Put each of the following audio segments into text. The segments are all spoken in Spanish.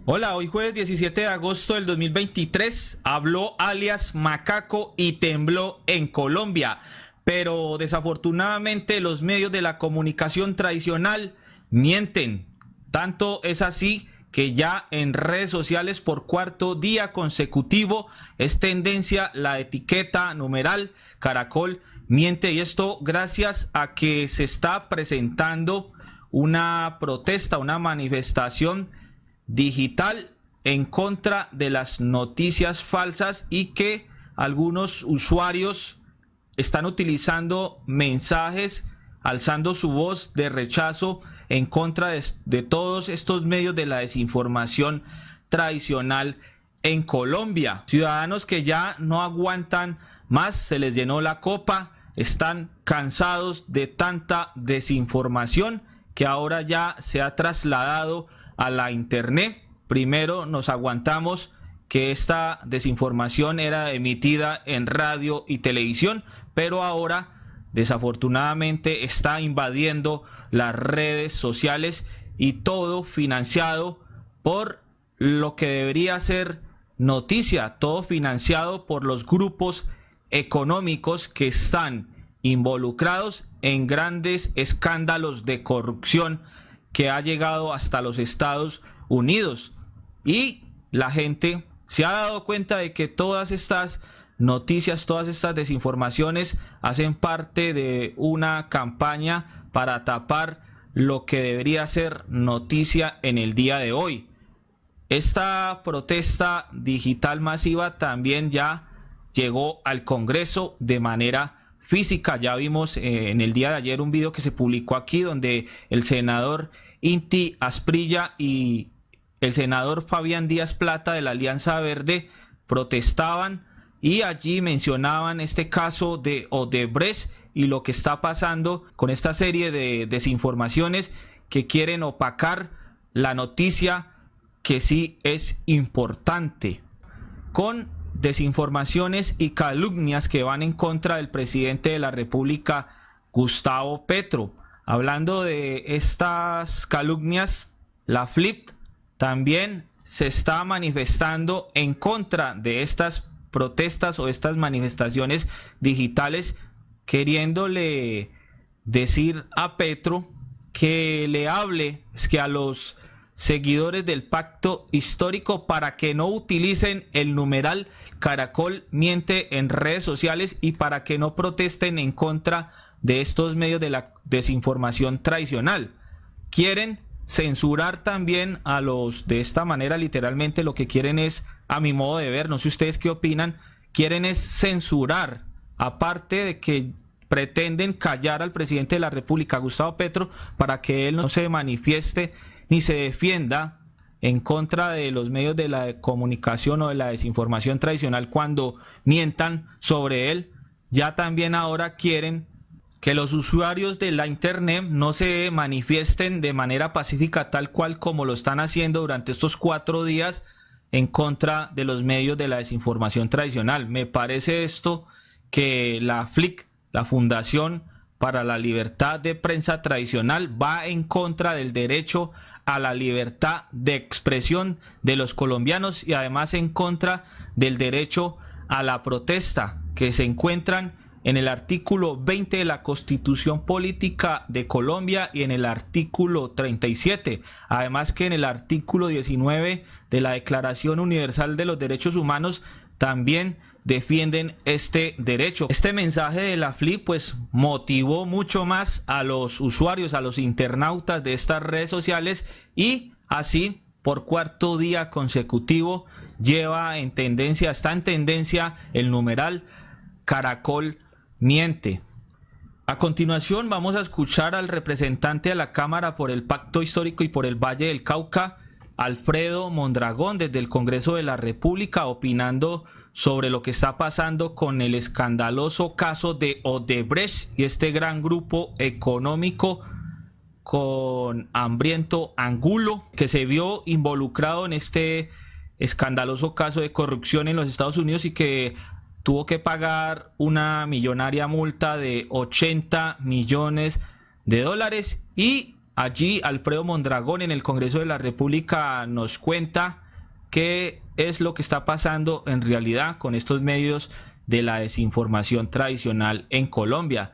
Hola, hoy jueves 17 de agosto del 2023 habló alias Macaco y tembló en Colombia, pero desafortunadamente los medios de la comunicación tradicional mienten. Tanto es así que ya en redes sociales por cuarto día consecutivo es tendencia la etiqueta numeral Caracol miente, y esto gracias a que se está presentando una protesta, una manifestación digital en contra de las noticias falsas, y que algunos usuarios están utilizando mensajes, alzando su voz de rechazo en contra de todos estos medios de la desinformación tradicional en Colombia. Ciudadanos que ya no aguantan más, se les llenó la copa, están cansados de tanta desinformación que ahora ya se ha trasladado a la internet. Primero nos aguantamos que esta desinformación era emitida en radio y televisión, pero ahora desafortunadamente está invadiendo las redes sociales, y todo financiado por lo que debería ser noticia, todo financiado por los grupos económicos que están involucrados en grandes escándalos de corrupción que ha llegado hasta los Estados Unidos. Y la gente se ha dado cuenta de que todas estas noticias, todas estas desinformaciones hacen parte de una campaña para tapar lo que debería ser noticia en el día de hoy. Esta protesta digital masiva también ya llegó al Congreso de manera física. Ya vimos en el día de ayer un video que se publicó aquí donde el senador Inti Asprilla y el senador Fabián Díaz Plata de la Alianza Verde protestaban, y allí mencionaban este caso de Odebrecht y lo que está pasando con esta serie de desinformaciones que quieren opacar la noticia que sí es importante, con desinformaciones y calumnias que van en contra del presidente de la República, Gustavo Petro. Hablando de estas calumnias, la FLIP también se está manifestando en contra de estas protestas o estas manifestaciones digitales, queriéndole decir a Petro que le hable a los seguidores del pacto histórico para que no utilicen el numeral Caracol miente en redes sociales y para que no protesten en contra de estos medios de la desinformación tradicional. Quieren censurar también a los, de esta manera literalmente lo que quieren es, a mi modo de ver, no sé ustedes qué opinan, quieren es censurar, aparte de que pretenden callar al presidente de la República, Gustavo Petro, para que él no se manifieste ni se defienda en contra de los medios de la comunicación o de la desinformación tradicional cuando mientan sobre él. Ya también ahora quieren que los usuarios de la internet no se manifiesten de manera pacífica, tal cual como lo están haciendo durante estos 4 días en contra de los medios de la desinformación tradicional. Me parece esto que la FLIC, la Fundación para la Libertad de Prensa Tradicional, va en contra del derecho a la libertad de expresión de los colombianos y además en contra del derecho a la protesta que se encuentran en el artículo 20 de la Constitución Política de Colombia y en el artículo 37. Además que en el artículo 19 de la Declaración Universal de los Derechos Humanos también defienden este derecho. Este mensaje de la FLIP pues motivó mucho más a los usuarios, a los internautas de estas redes sociales, y así por cuarto día consecutivo lleva en tendencia, está en tendencia el numeral Caracol miente. A continuación vamos a escuchar al representante de la Cámara por el Pacto Histórico y por el Valle del Cauca, Alfredo Mondragón, desde el Congreso de la República, opinando sobre lo que está pasando con el escandaloso caso de Odebrecht y este gran grupo económico con Hambriento Angulo, que se vio involucrado en este escandaloso caso de corrupción en los Estados Unidos y que tuvo que pagar una millonaria multa de $80 millones y Allí Alfredo Mondragón en el Congreso de la República nos cuenta qué es lo que está pasando en realidad con estos medios de la desinformación tradicional en Colombia.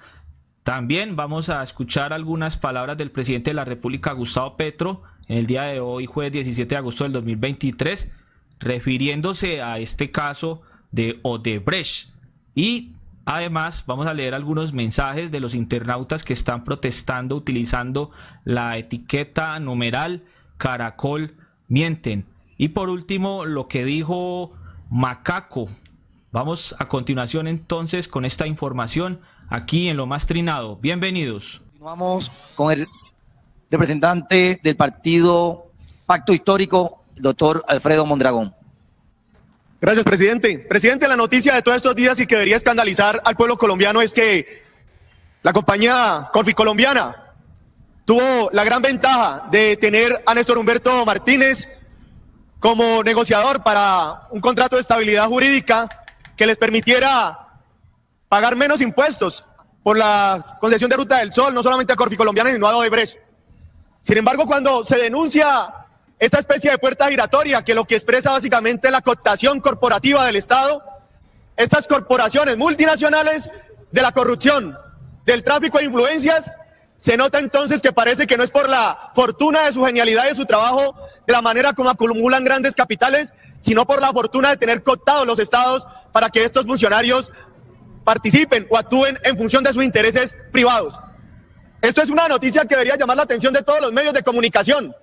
También vamos a escuchar algunas palabras del presidente de la República, Gustavo Petro, en el día de hoy, jueves 17 de agosto del 2023, refiriéndose a este caso de Odebrecht. Y además vamos a leer algunos mensajes de los internautas que están protestando utilizando la etiqueta numeral Caracol Mienten. Y por último, lo que dijo Macaco. Vamos a continuación entonces con esta información aquí en Lo Más Trinado. Bienvenidos. Continuamos con el representante del partido Pacto Histórico, el doctor Alfredo Mondragón. Gracias, presidente. Presidente, la noticia de todos estos días y que debería escandalizar al pueblo colombiano es que la compañía Corficolombiana tuvo la gran ventaja de tener a Néstor Humberto Martínez como negociador para un contrato de estabilidad jurídica que les permitiera pagar menos impuestos por la concesión de Ruta del Sol, no solamente a Corficolombiana, sino a Odebrecht. Sin embargo, cuando se denuncia esta especie de puerta giratoria, que lo que expresa básicamente la cooptación corporativa del Estado, estas corporaciones multinacionales de la corrupción, del tráfico de influencias, se nota entonces que parece que no es por la fortuna de su genialidad y de su trabajo, de la manera como acumulan grandes capitales, sino por la fortuna de tener cooptados los estados para que estos funcionarios participen o actúen en función de sus intereses privados. Esto es una noticia que debería llamar la atención de todos los medios de comunicación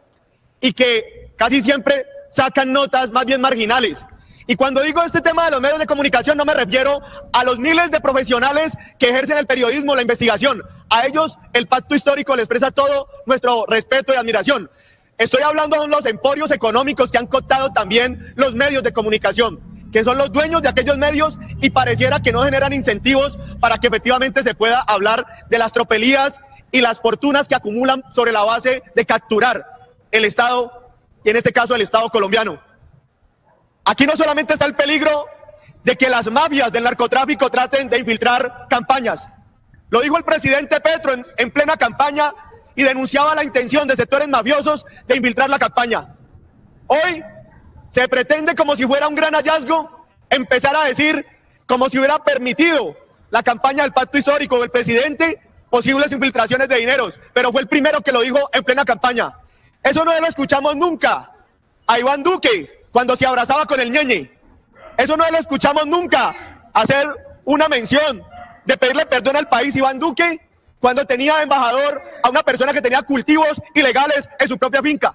y que casi siempre sacan notas más bien marginales. Y cuando digo este tema de los medios de comunicación no me refiero a los miles de profesionales que ejercen el periodismo, la investigación. A ellos el Pacto Histórico les expresa todo nuestro respeto y admiración. Estoy hablando de los emporios económicos que han cooptado también los medios de comunicación, que son los dueños de aquellos medios y pareciera que no generan incentivos para que efectivamente se pueda hablar de las tropelías y las fortunas que acumulan sobre la base de capturar el Estado, y en este caso el Estado colombiano. Aquí no solamente está el peligro de que las mafias del narcotráfico traten de infiltrar campañas. Lo dijo el presidente Petro en plena campaña y denunciaba la intención de sectores mafiosos de infiltrar la campaña. Hoy se pretende, como si fuera un gran hallazgo, empezar a decir, como si hubiera permitido la campaña del Pacto Histórico del presidente, posibles infiltraciones de dineros, pero fue el primero que lo dijo en plena campaña. Eso no lo escuchamos nunca a Iván Duque cuando se abrazaba con el Ñeñe. Eso no lo escuchamos nunca hacer una mención de pedirle perdón al país Iván Duque cuando tenía de embajador a una persona que tenía cultivos ilegales en su propia finca.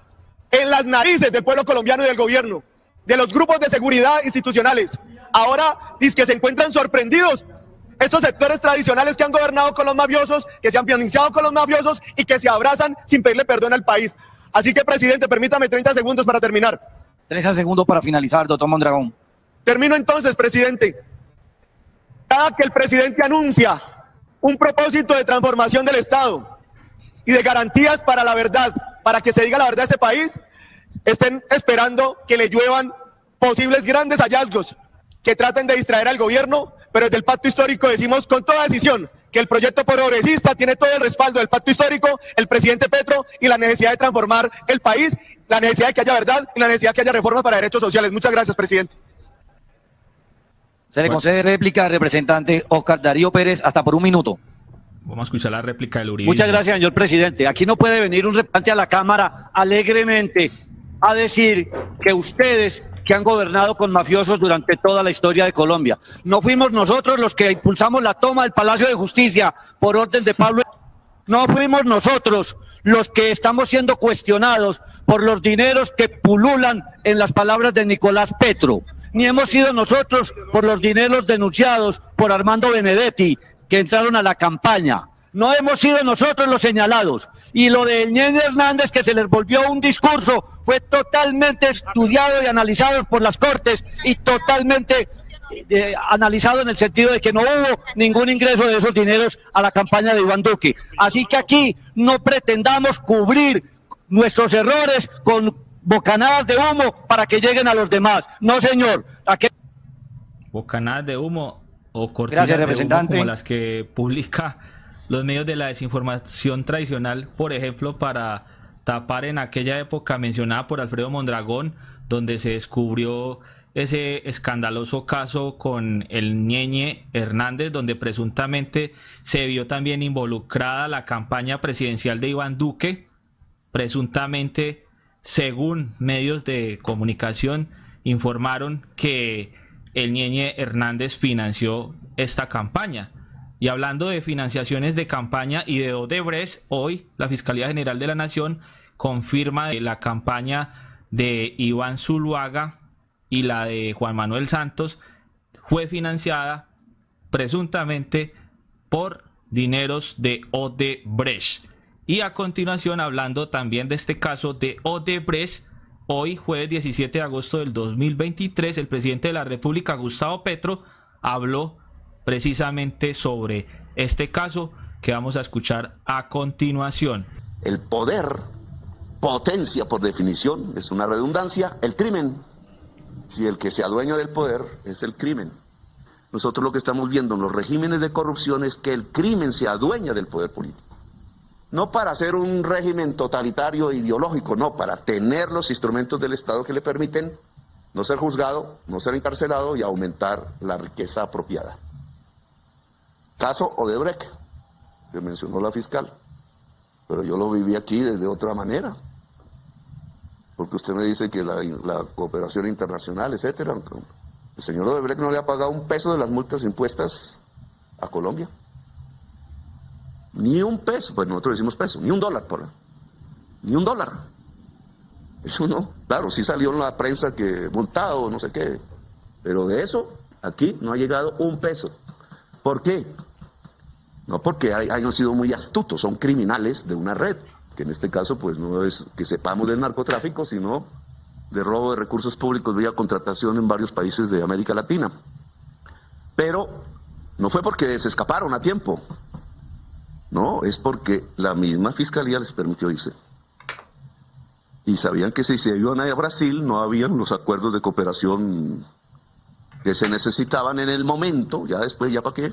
En las narices del pueblo colombiano y del gobierno, de los grupos de seguridad institucionales. Ahora dice que se encuentran sorprendidos estos sectores tradicionales que han gobernado con los mafiosos, que se han financiado con los mafiosos y que se abrazan sin pedirle perdón al país. Así que, presidente, permítame 30 segundos para terminar. 30 segundos para finalizar, doctor Mondragón. Termino entonces, presidente. Cada que el presidente anuncia un propósito de transformación del Estado y de garantías para la verdad, para que se diga la verdad a este país, estén esperando que le lluevan posibles grandes hallazgos que traten de distraer al gobierno, pero desde el Pacto Histórico decimos con toda decisión que el proyecto progresista tiene todo el respaldo del Pacto Histórico, el presidente Petro y la necesidad de transformar el país, la necesidad de que haya verdad y la necesidad de que haya reformas para derechos sociales. Muchas gracias, presidente. Se le concede réplica al representante Oscar Darío Pérez hasta por 1 minuto. Vamos a escuchar la réplica del Uribe. Muchas gracias, señor presidente. Aquí no puede venir un representante a la Cámara alegremente a decir que ustedes que han gobernado con mafiosos durante toda la historia de Colombia. No fuimos nosotros los que impulsamos la toma del Palacio de Justicia por orden de Pablo. No fuimos nosotros los que estamos siendo cuestionados por los dineros que pululan en las palabras de Nicolás Petro. Ni hemos sido nosotros por los dineros denunciados por Armando Benedetti que entraron a la campaña. No hemos sido nosotros los señalados. Y lo de Ñeñe Hernández, que se les volvió un discurso, fue totalmente estudiado y analizado por las Cortes y totalmente analizado en el sentido de que no hubo ningún ingreso de esos dineros a la campaña de Iván Duque. Así que aquí no pretendamos cubrir nuestros errores con bocanadas de humo para que lleguen a los demás. No, señor. Bocanadas de humo o cortinas de humo como las que publica los medios de la desinformación tradicional, por ejemplo, para tapar en aquella época mencionada por Alfredo Mondragón, donde se descubrió ese escandaloso caso con el Ñeñe Hernández, donde presuntamente se vio también involucrada la campaña presidencial de Iván Duque. Presuntamente, según medios de comunicación, informaron que el Ñeñe Hernández financió esta campaña. Y hablando de financiaciones de campaña y de Odebrecht, hoy la Fiscalía General de la Nación confirma que la campaña de Iván Zuluaga y la de Juan Manuel Santos fue financiada presuntamente por dineros de Odebrecht. Y a continuación, hablando también de este caso de Odebrecht, hoy jueves 17 de agosto del 2023, el presidente de la República, Gustavo Petro, habló precisamente sobre este caso que vamos a escuchar a continuación. El poder potencia, por definición, es una redundancia, el crimen. Si el que se adueña del poder es el crimen. Nosotros lo que estamos viendo en los regímenes de corrupción es que el crimen se adueña del poder político. No para hacer un régimen totalitario ideológico, no, para tener los instrumentos del Estado que le permiten no ser juzgado, no ser encarcelado y aumentar la riqueza apropiada. Caso Odebrecht, que mencionó la fiscal, pero yo lo viví aquí desde otra manera, porque usted me dice que la cooperación internacional, etcétera. El señor Odebrecht no le ha pagado un peso de las multas impuestas a Colombia. Ni un peso, pues nosotros decimos peso, ni un dólar ni un dólar. Eso no, claro, sí salió en la prensa que multado, no sé qué, pero de eso aquí no ha llegado un peso. ¿Por qué? No porque hayan sido muy astutos, son criminales de una red, que en este caso pues no es que sepamos del narcotráfico, sino de robo de recursos públicos vía contratación en varios países de América Latina. Pero no fue porque se escaparon a tiempo. No, es porque la misma fiscalía les permitió irse. Y sabían que si se iban a Brasil no habían los acuerdos de cooperación que se necesitaban en el momento, ya después, ya para qué.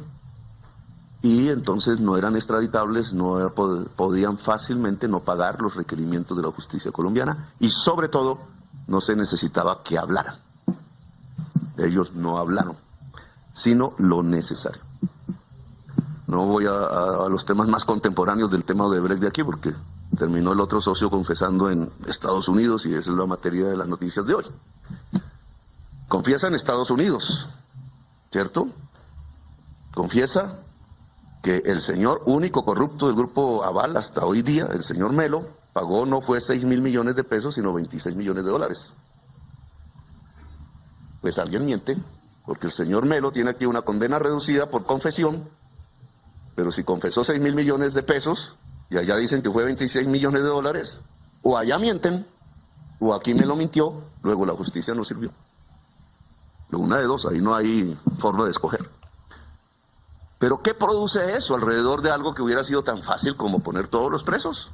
Y entonces no eran extraditables, no podían fácilmente no pagar los requerimientos de la justicia colombiana y sobre todo no se necesitaba que hablaran. Ellos no hablaron, sino lo necesario. No voy a los temas más contemporáneos del tema de Odebrecht de aquí, porque terminó el otro socio confesando en Estados Unidos y esa es la materia de las noticias de hoy. Confiesa en Estados Unidos, ¿cierto? Confiesa que el señor único corrupto del grupo Aval hasta hoy día, el señor Melo, pagó no fue 6.000 millones de pesos, sino 26 millones de dólares. Pues alguien miente, porque el señor Melo tiene aquí una condena reducida por confesión. Pero si confesó 6.000 millones de pesos y allá dicen que fue 26 millones de dólares, o allá mienten, o aquí me lo mintió, luego la justicia no sirvió. Una de dos, ahí no hay forma de escoger. Pero ¿qué produce eso alrededor de algo que hubiera sido tan fácil como poner todos los presos?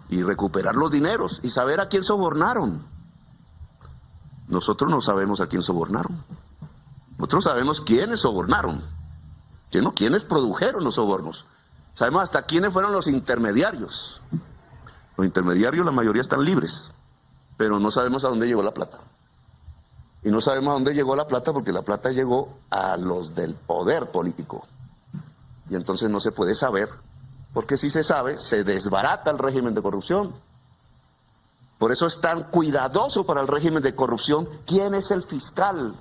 Y recuperar los dineros y saber a quién sobornaron. Nosotros no sabemos a quién sobornaron. Nosotros sabemos quiénes sobornaron. ¿Quiénes produjeron los sobornos? Sabemos hasta quiénes fueron los intermediarios. Los intermediarios, la mayoría están libres, pero no sabemos a dónde llegó la plata. Y no sabemos a dónde llegó la plata porque la plata llegó a los del poder político. Y entonces no se puede saber, porque si se sabe, se desbarata el régimen de corrupción. Por eso es tan cuidadoso para el régimen de corrupción quién es el fiscal,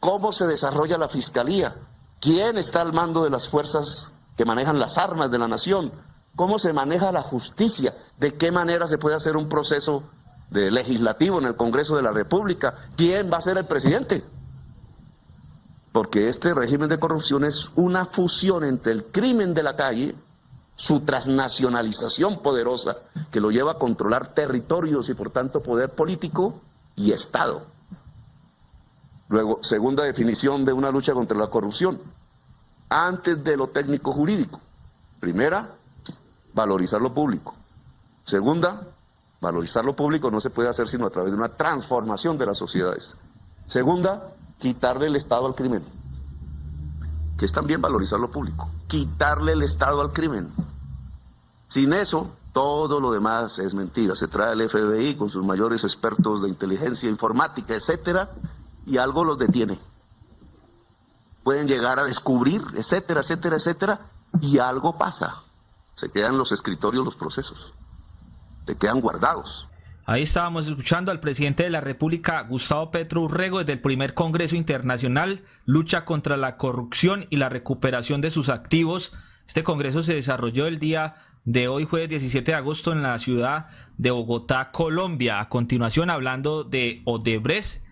cómo se desarrolla la fiscalía, quién está al mando de las fuerzas que manejan las armas de la nación, cómo se maneja la justicia, de qué manera se puede hacer un proceso de legislativo en el Congreso de la República, quién va a ser el presidente. Porque este régimen de corrupción es una fusión entre el crimen de la calle, su transnacionalización poderosa, que lo lleva a controlar territorios y por tanto poder político y Estado. Luego, segunda definición de una lucha contra la corrupción, antes de lo técnico jurídico. Primera, valorizar lo público. Segunda, valorizar lo público no se puede hacer sino a través de una transformación de las sociedades. Segunda, quitarle el Estado al crimen. que es también valorizar lo público, quitarle el Estado al crimen. Sin eso, todo lo demás es mentira. Se trae el FBI con sus mayores expertos de inteligencia informática, etcétera, y algo los detiene. Pueden llegar a descubrir, etcétera, etcétera, etcétera, y algo pasa. Se quedan en los escritorios los procesos, se quedan guardados. Ahí estábamos escuchando al presidente de la República, Gustavo Petro Urrego, desde el primer Congreso Internacional Lucha contra la Corrupción y la Recuperación de sus Activos. Este congreso se desarrolló el día de hoy, jueves 17 de agosto, en la ciudad de Bogotá, Colombia. A continuación, hablando de Odebrecht,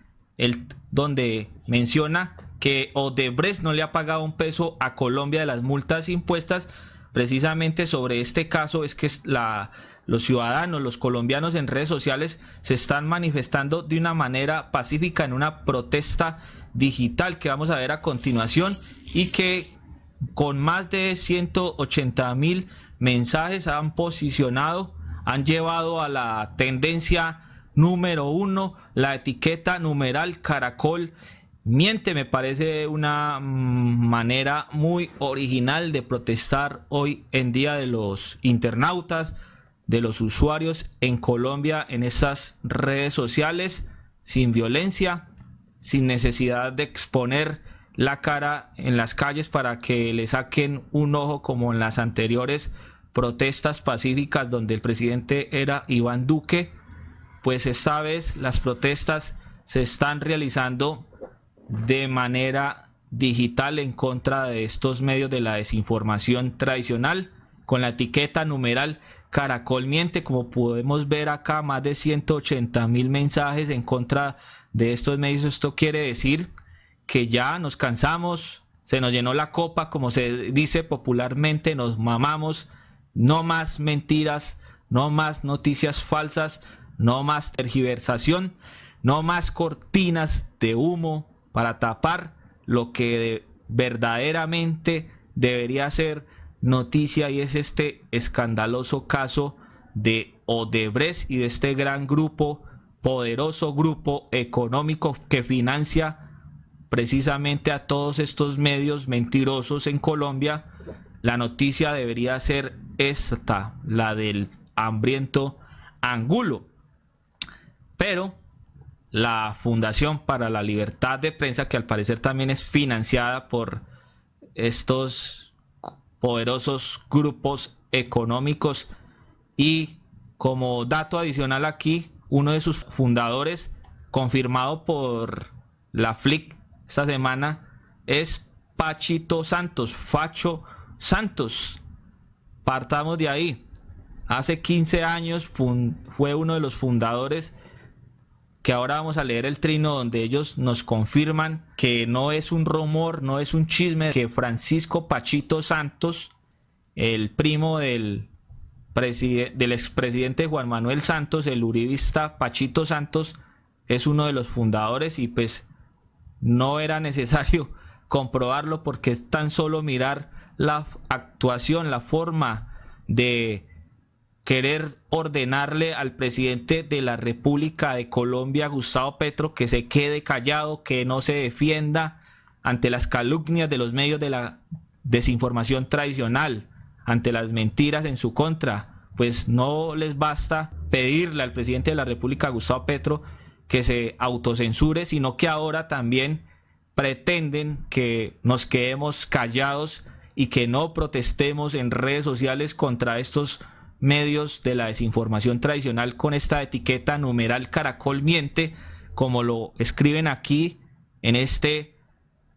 donde menciona que Odebrecht no le ha pagado un peso a Colombia de las multas impuestas. Precisamente sobre este caso es que los ciudadanos, los colombianos en redes sociales se están manifestando de una manera pacífica en una protesta digital que vamos a ver a continuación, y que con más de 180.000 mensajes han posicionado, han llevado a la tendencia número 1 la etiqueta numeral Caracol Miente. Me parece una manera muy original de protestar hoy en día de los internautas, de los usuarios en Colombia en esas redes sociales, sin violencia, sin necesidad de exponer la cara en las calles para que le saquen un ojo como en las anteriores protestas pacíficas donde el presidente era Iván Duque. Pues esta vez las protestas se están realizando de manera digital en contra de estos medios de la desinformación tradicional, con la etiqueta numeral Caracol Miente. Como podemos ver acá, más de 180.000 mensajes en contra de estos medios. Esto quiere decir que ya nos cansamos, se nos llenó la copa, como se dice popularmente, nos mamamos. No más mentiras, no más noticias falsas, no más tergiversación, no más cortinas de humo para tapar lo que verdaderamente debería ser noticia, y es este escandaloso caso de Odebrecht y de este gran grupo, poderoso grupo económico que financia precisamente a todos estos medios mentirosos en Colombia. La noticia debería ser esta, la del hambriento Angulo. Pero la Fundación para la Libertad de Prensa, que al parecer también es financiada por estos poderosos grupos económicos, y como dato adicional aquí, uno de sus fundadores, confirmado por la FLIC esta semana, es Pachito Santos, Facho Santos. Partamos de ahí. Hace 15 años fue uno de los fundadores, que ahora vamos a leer el trino donde ellos nos confirman que no es un rumor, no es un chisme, que Francisco Pachito Santos, el primo del expresidente Juan Manuel Santos, el uribista Pachito Santos, es uno de los fundadores, y pues no era necesario comprobarlo, porque es tan solo mirar la actuación, la forma de querer ordenarle al presidente de la República de Colombia, Gustavo Petro, que se quede callado, que no se defienda ante las calumnias de los medios de la desinformación tradicional, ante las mentiras en su contra. Pues no les basta pedirle al presidente de la República, Gustavo Petro, que se autocensure, sino que ahora también pretenden que nos quedemos callados y que no protestemos en redes sociales contra estos medios de la desinformación tradicional con esta etiqueta numeral Caracol Miente, como lo escriben aquí en este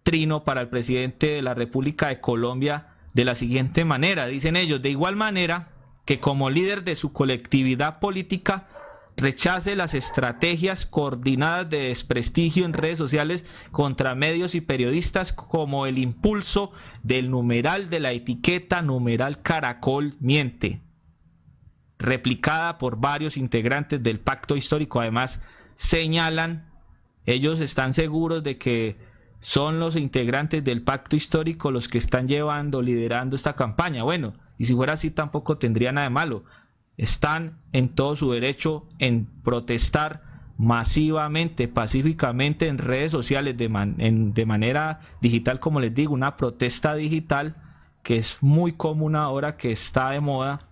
trino para el presidente de la República de Colombia, de la siguiente manera. Dicen ellos: de igual manera que como líder de su colectividad política rechace las estrategias coordinadas de desprestigio en redes sociales contra medios y periodistas, como el impulso del numeral de la etiqueta numeral Caracol Miente, replicada por varios integrantes del pacto histórico. Además, señalan, ellos están seguros de que son los integrantes del pacto histórico los que están liderando esta campaña. Bueno, y si fuera así tampoco tendría nada de malo. Están en todo su derecho en protestar masivamente, pacíficamente en redes sociales, de manera digital, como les digo, una protesta digital que es muy común ahora, que está de moda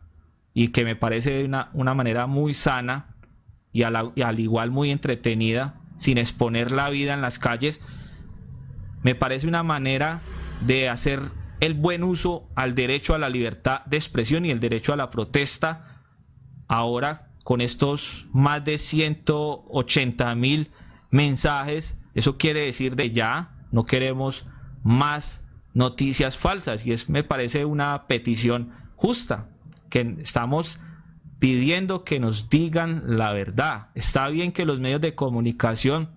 y que me parece una manera muy sana y al igual muy entretenida, sin exponer la vida en las calles. Me parece una manera de hacer el buen uso al derecho a la libertad de expresión y el derecho a la protesta. Ahora, con estos más de 180.000 mensajes, eso quiere decir de ya no queremos más noticias falsas, y me parece una petición justa, que estamos pidiendo que nos digan la verdad. Está bien que los medios de comunicación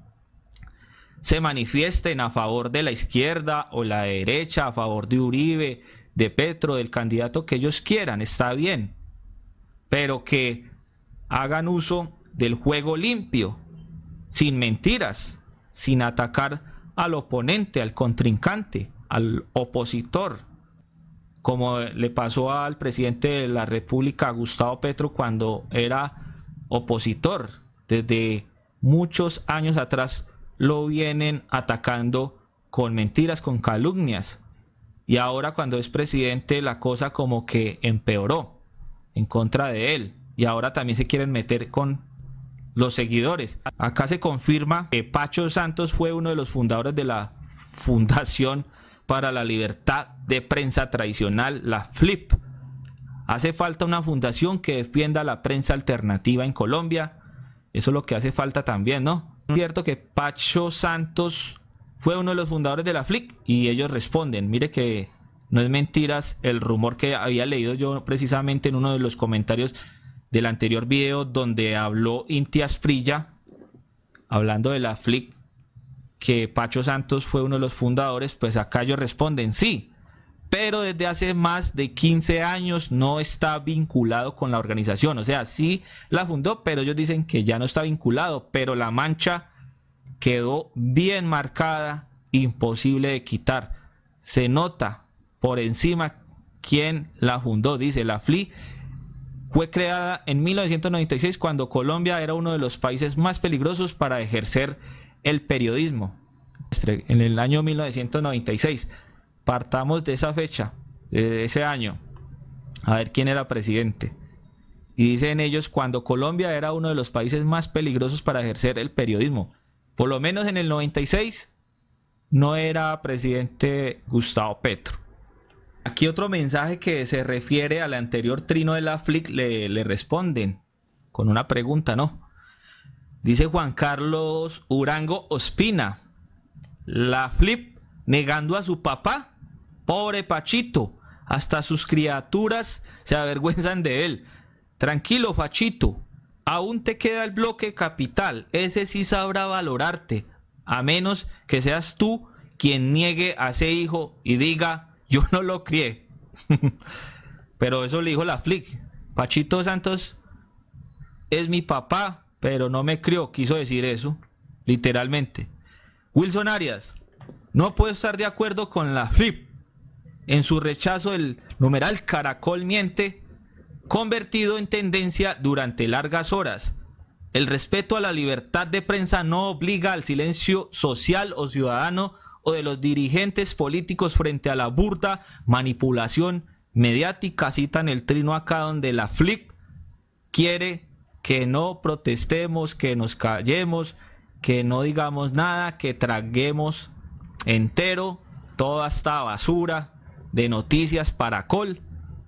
se manifiesten a favor de la izquierda o la derecha, a favor de Uribe, de Petro, del candidato que ellos quieran, está bien, pero que hagan uso del juego limpio, sin mentiras, sin atacar al oponente, al contrincante, al opositor, como le pasó al presidente de la República, Gustavo Petro, cuando era opositor. Desde muchos años atrás lo vienen atacando con mentiras, con calumnias, y ahora cuando es presidente la cosa como que empeoró en contra de él, y ahora también se quieren meter con los seguidores. Acá se confirma que Pacho Santos fue uno de los fundadores de la Fundación para la Libertad de Prensa Tradicional, la FLIP. Hace falta una fundación que defienda la prensa alternativa en Colombia. Eso es lo que hace falta también, ¿no? Es cierto que Pacho Santos fue uno de los fundadores de la FLIP, y ellos responden. Mire que no es mentiras el rumor que había leído yo precisamente en uno de los comentarios del anterior video, donde habló Inti Asprilla, hablando de la FLIP, que Pacho Santos fue uno de los fundadores. Pues acá ellos responden sí, pero desde hace más de 15 años no está vinculado con la organización. O sea, sí la fundó, pero ellos dicen que ya no está vinculado, pero la mancha quedó bien marcada, imposible de quitar. Se nota por encima quién la fundó. Dice: la FLI fue creada en 1996, cuando Colombia era uno de los países más peligrosos para ejercer el periodismo. En el año 1996. Partamos de esa fecha, de ese año, a ver quién era presidente. Y dicen ellos: cuando Colombia era uno de los países más peligrosos para ejercer el periodismo. Por lo menos en el 96 no era presidente Gustavo Petro. Aquí otro mensaje que se refiere al anterior trino de la FLIC, le responden con una pregunta, ¿no? Dice Juan Carlos Urango Ospina: la FLIP negando a su papá, pobre Pachito, hasta sus criaturas se avergüenzan de él. Tranquilo, Pachito, aún te queda el bloque capital, ese sí sabrá valorarte, a menos que seas tú quien niegue a ese hijo y diga: yo no lo crié. Pero eso le dijo la FLIC. Pachito Santos es mi papá, pero no me crió, quiso decir eso, literalmente. Wilson Arias: no puedo estar de acuerdo con la FLIP en su rechazo del numeral Caracol miente, convertido en tendencia durante largas horas. El respeto a la libertad de prensa no obliga al silencio social o ciudadano o de los dirigentes políticos frente a la burda manipulación mediática. Citan el trino acá, donde la FLIP quiere que no protestemos, que nos callemos, que no digamos nada, que traguemos entero toda esta basura de noticias Paracol,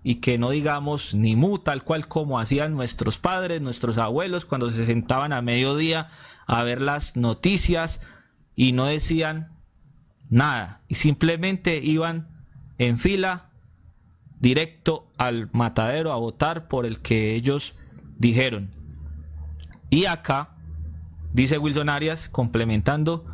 y que no digamos ni mu, tal cual como hacían nuestros padres, nuestros abuelos, cuando se sentaban a mediodía a ver las noticias y no decían nada, y simplemente iban en fila directo al matadero a votar por el que ellos dijeron. Y acá dice Wilson Arias, complementando,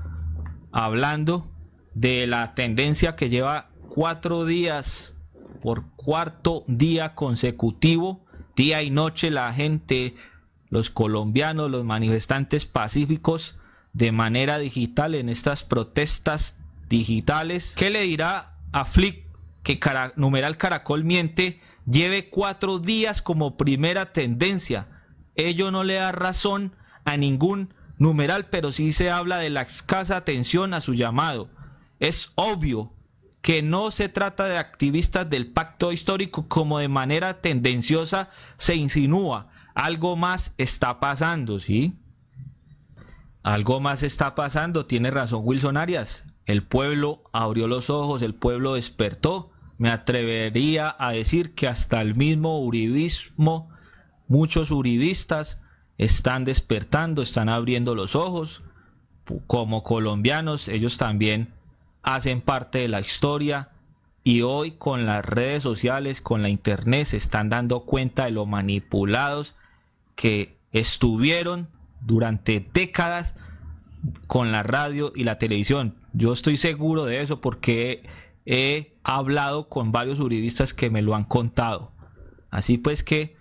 hablando de la tendencia que lleva 4 días, por cuarto día consecutivo, día y noche, la gente, los colombianos, los manifestantes pacíficos, de manera digital en estas protestas digitales. ¿Qué le dirá a FLIC que numeral Caracol miente lleve 4 días como primera tendencia? Ello no le da razón a ningún numeral, pero sí se habla de la escasa atención a su llamado. Es obvio que no se trata de activistas del pacto histórico como de manera tendenciosa se insinúa. Algo más está pasando, ¿sí? Algo más está pasando, tiene razón Wilson Arias. El pueblo abrió los ojos, el pueblo despertó. Me atrevería a decir que hasta el mismo uribismo, muchos uribistas están despertando, están abriendo los ojos. Como colombianos, ellos también hacen parte de la historia y hoy con las redes sociales, con la internet, se están dando cuenta de lo manipulados que estuvieron durante décadas con la radio y la televisión. Yo estoy seguro de eso porque he hablado con varios uribistas que me lo han contado. Así pues que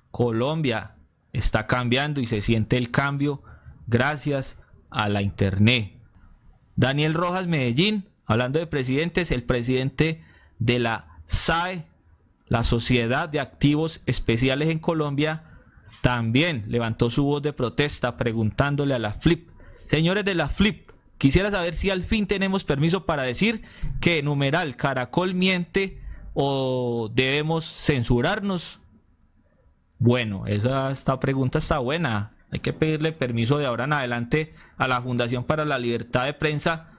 Colombia está cambiando y se siente el cambio gracias a la internet. Daniel Rojas Medellín, hablando de presidentes, el presidente de la SAE, la Sociedad de Activos Especiales en Colombia, también levantó su voz de protesta preguntándole a la FLIP: señores de la FLIP, quisiera saber si al fin tenemos permiso para decir que numeral Caracol miente o debemos censurarnos. Bueno, esta pregunta está buena. Hay que pedirle permiso de ahora en adelante a la Fundación para la Libertad de Prensa.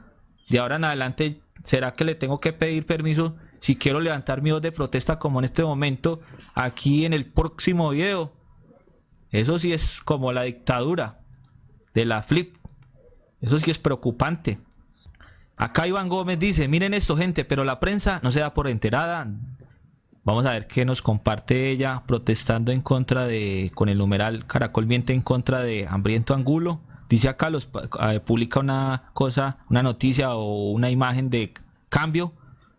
De ahora en adelante, ¿será que le tengo que pedir permiso si quiero levantar mi voz de protesta como en este momento aquí en el próximo video? Eso sí es como la dictadura de la FLIP. Eso sí es preocupante. Acá Iván Gómez dice: miren esto, gente, pero la prensa no se da por enterada. Vamos a ver qué nos comparte ella protestando en contra de, con el numeral Caracol miente en contra de Hambriento Angulo. Dice acá, publica una noticia o una imagen de Cambio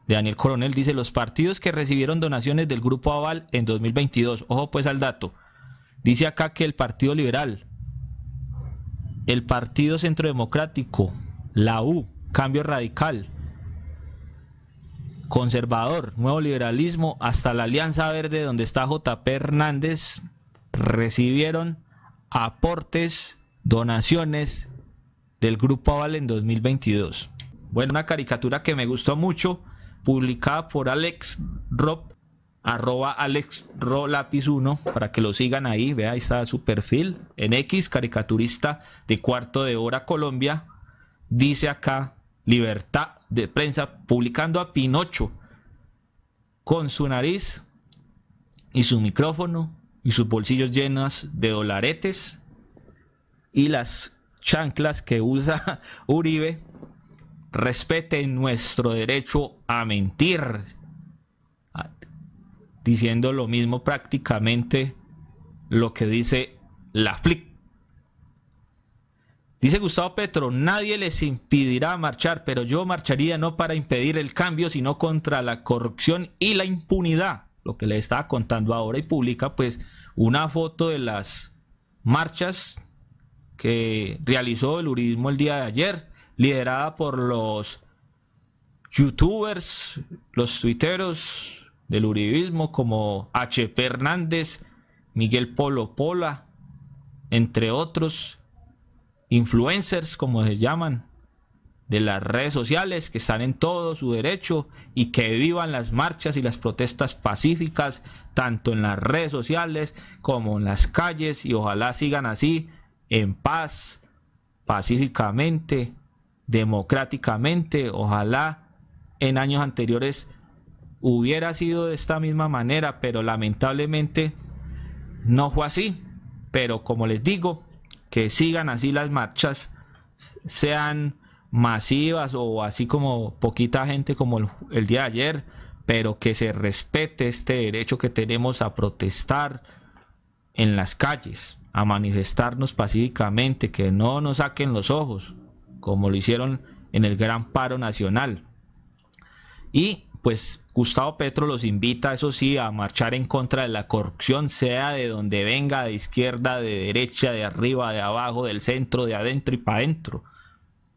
de Daniel Coronel. Dice: los partidos que recibieron donaciones del Grupo Aval en 2022. Ojo pues al dato. Dice acá que el Partido Liberal, el Partido Centro Democrático, la U, Cambio Radical, Conservador, Nuevo Liberalismo, hasta la Alianza Verde, donde está JP Hernández, recibieron aportes, donaciones del Grupo Aval en 2022. Bueno, una caricatura que me gustó mucho, publicada por Alex Rob, @AlexRoLapis1, para que lo sigan ahí. Vea, ahí está su perfil en X, caricaturista de Cuarto de Hora Colombia. Dice acá: libertad de prensa, publicando a Pinocho con su nariz y su micrófono y sus bolsillos llenos de dolaretes y las chanclas que usa Uribe. Respeten nuestro derecho a mentir, diciendo lo mismo prácticamente lo que dice la FLIP. Dice Gustavo Petro: nadie les impedirá marchar, pero yo marcharía no para impedir el cambio, sino contra la corrupción y la impunidad. Lo que le estaba contando ahora, y publica pues una foto de las marchas que realizó el uribismo el día de ayer, liderada por los youtubers, los tuiteros del uribismo como HP Hernández, Miguel Polo Pola, entre otros influencers, como se llaman, de las redes sociales, que están en todo su derecho y que vivan las marchas y las protestas pacíficas, tanto en las redes sociales como en las calles, y ojalá sigan así, en paz, pacíficamente, democráticamente. Ojalá en años anteriores hubiera sido de esta misma manera, pero lamentablemente no fue así. Pero como les digo, que sigan así las marchas, sean masivas o así como poquita gente como el día de ayer, pero que se respete este derecho que tenemos a protestar en las calles, a manifestarnos pacíficamente, que no nos saquen los ojos como lo hicieron en el Gran Paro Nacional. Y pues Gustavo Petro los invita, eso sí, a marchar en contra de la corrupción, sea de donde venga, de izquierda, de derecha, de arriba, de abajo, del centro, de adentro y para adentro,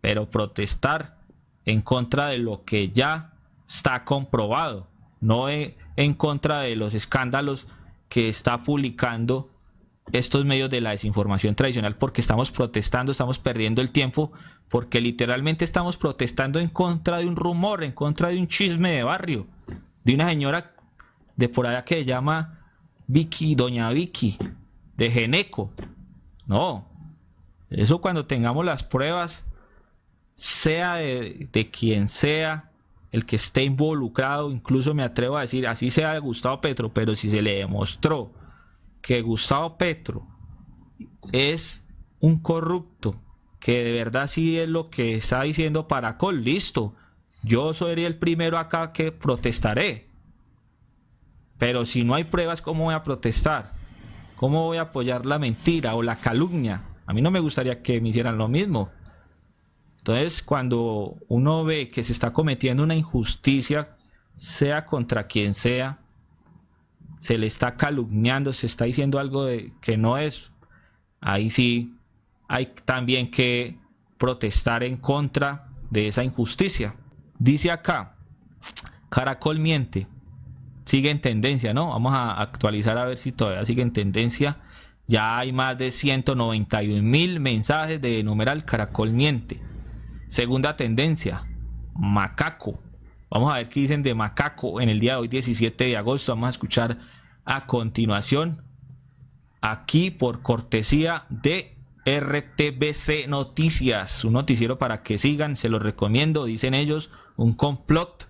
pero protestar en contra de lo que ya está comprobado, no en contra de los escándalos que está publicando estos medios de la desinformación tradicional, porque estamos protestando, estamos perdiendo el tiempo, porque literalmente estamos protestando en contra de un rumor, en contra de un chisme de barrio, de una señora de por allá que se llama Vicky, doña Vicky, de Geneco. No, eso cuando tengamos las pruebas, sea de quien sea el que esté involucrado, incluso me atrevo a decir, así sea de Gustavo Petro, pero si se le demostró que Gustavo Petro es un corrupto, que de verdad sí es lo que está diciendo Paracol, listo, yo soy el primero acá que protestaré. Pero si no hay pruebas, ¿cómo voy a protestar? ¿Cómo voy a apoyar la mentira o la calumnia? A mí no me gustaría que me hicieran lo mismo. Entonces, cuando uno ve que se está cometiendo una injusticia, sea contra quien sea, se le está calumniando, se está diciendo algo que no es, ahí sí hay también que protestar en contra de esa injusticia. Dice acá, Caracol miente. Sigue en tendencia, ¿no? Vamos a actualizar a ver si todavía sigue en tendencia. Ya hay más de 191.000 mensajes de numeral Caracol miente. Segunda tendencia, Macaco. Vamos a ver qué dicen de Macaco en el día de hoy, 17 de agosto. Vamos a escuchar a continuación, aquí por cortesía de RTBC Noticias, un noticiero para que sigan, se los recomiendo. Dicen ellos, un complot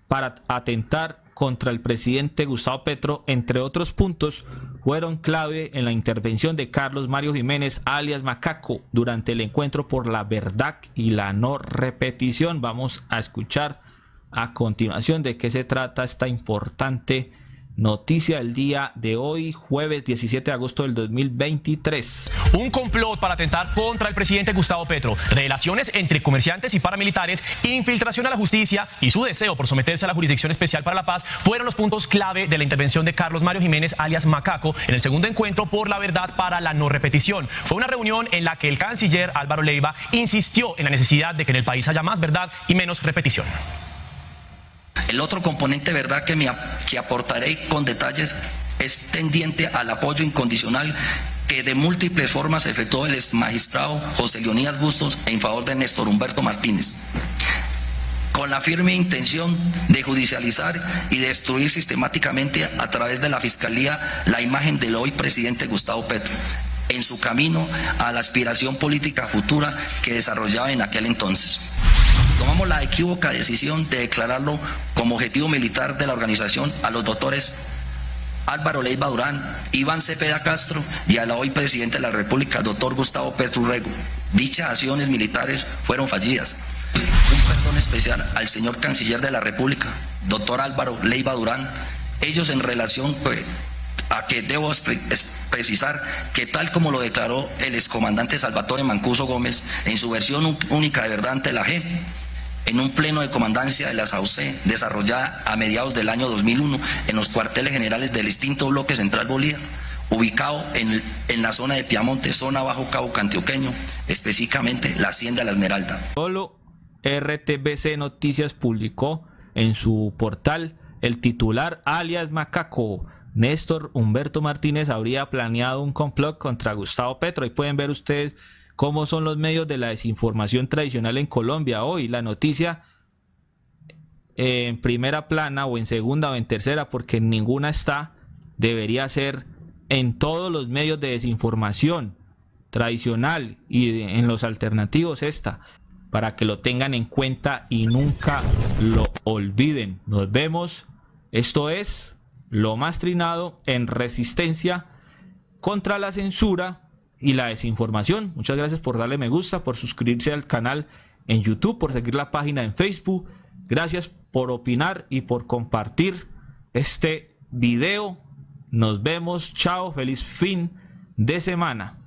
para atentar contra el presidente Gustavo Petro, entre otros puntos, fueron clave en la intervención de Carlos Mario Jiménez, alias Macaco, durante el encuentro por la verdad y la no repetición. Vamos a escuchar a continuación de qué se trata esta importante noticia del día de hoy, jueves 17 de agosto del 2023. Un complot para atentar contra el presidente Gustavo Petro, relaciones entre comerciantes y paramilitares, infiltración a la justicia y su deseo por someterse a la Jurisdicción Especial para la Paz fueron los puntos clave de la intervención de Carlos Mario Jiménez, alias Macaco, en el segundo encuentro por la verdad para la no repetición. Fue una reunión en la que el canciller Álvaro Leiva insistió en la necesidad de que en el país haya más verdad y menos repetición. El otro componente verdad que aportaré con detalles es tendiente al apoyo incondicional que de múltiples formas efectuó el exmagistrado José Leonidas Bustos en favor de Néstor Humberto Martínez, con la firme intención de judicializar y destruir sistemáticamente a través de la Fiscalía la imagen del hoy presidente Gustavo Petro en su camino a la aspiración política futura que desarrollaba en aquel entonces. Tomamos la equívoca decisión de declararlo como objetivo militar de la organización a los doctores Álvaro Leiva Durán, Iván Cepeda Castro y a la hoy presidente de la República, doctor Gustavo Petro Urrego. Dichas acciones militares fueron fallidas. Un perdón especial al señor canciller de la República, doctor Álvaro Leiva Durán, ellos en relación a que debo precisar que tal como lo declaró el excomandante Salvatore Mancuso Gómez en su versión única de verdad ante la JEP, en un pleno de comandancia de la SAUC desarrollada a mediados del año 2001 en los cuarteles generales del extinto bloque Central Bolívar, ubicado en la zona de Piamonte, zona Bajo Cauca Antioqueño, específicamente la Hacienda La Esmeralda. Solo RTBC Noticias publicó en su portal el titular alias Macaco. Néstor Humberto Martínez habría planeado un complot contra Gustavo Petro. Ahí pueden ver ustedes cómo son los medios de la desinformación tradicional en Colombia. Hoy la noticia en primera plana o en segunda o en tercera, porque en ninguna está, debería ser en todos los medios de desinformación tradicional y en los alternativos esta, para que lo tengan en cuenta y nunca lo olviden. Nos vemos. Esto es Lo Más Trinado en Resistencia contra la Censura y la Desinformación. Muchas gracias por darle me gusta, por suscribirse al canal en YouTube, por seguir la página en Facebook. Gracias por opinar y por compartir este video. Nos vemos. Chao. Feliz fin de semana.